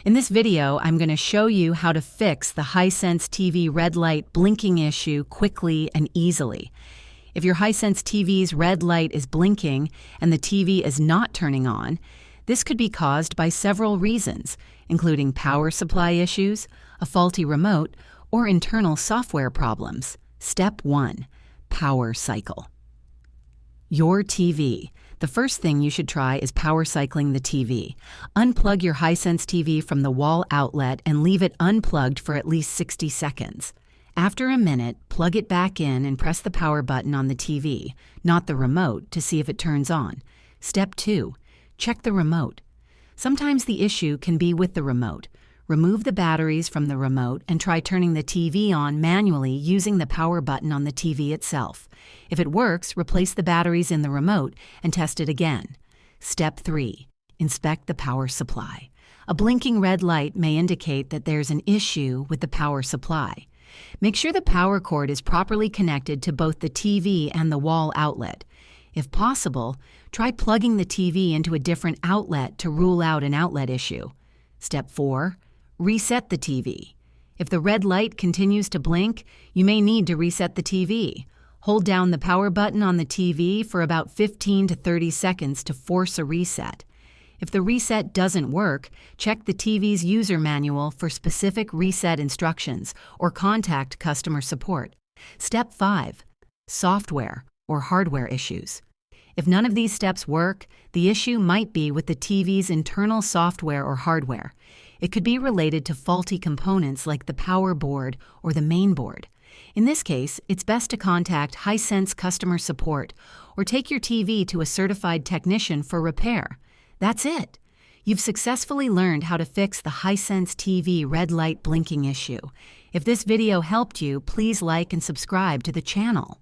In this video, I'm going to show you how to fix the Hisense TV red light blinking issue quickly and easily. If your Hisense TV's red light is blinking and the TV is not turning on, this could be caused by several reasons, including power supply issues, a faulty remote, or internal software problems. Step 1. Power cycle. Your TV. The first thing you should try is power cycling the TV. Unplug your Hisense TV from the wall outlet and leave it unplugged for at least 60 seconds. After a minute, plug it back in and press the power button on the TV, not the remote, to see if it turns on. Step 2. Check the remote. Sometimes the issue can be with the remote. Remove the batteries from the remote and try turning the TV on manually using the power button on the TV itself. If it works, replace the batteries in the remote and test it again. Step 3. Inspect the power supply. A blinking red light may indicate that there's an issue with the power supply. Make sure the power cord is properly connected to both the TV and the wall outlet. If possible, try plugging the TV into a different outlet to rule out an outlet issue. Step 4. Reset the TV. If the red light continues to blink, you may need to reset the TV. Hold down the power button on the TV for about 15 to 30 seconds to force a reset. If the reset doesn't work, check the TV's user manual for specific reset instructions or contact customer support. Step 5. Software or hardware issues. If none of these steps work, the issue might be with the TV's internal software or hardware. It could be related to faulty components like the power board or the main board. In this case, it's best to contact Hisense customer support or take your TV to a certified technician for repair. That's it. You've successfully learned how to fix the Hisense TV red light blinking issue. If this video helped you, please like and subscribe to the channel.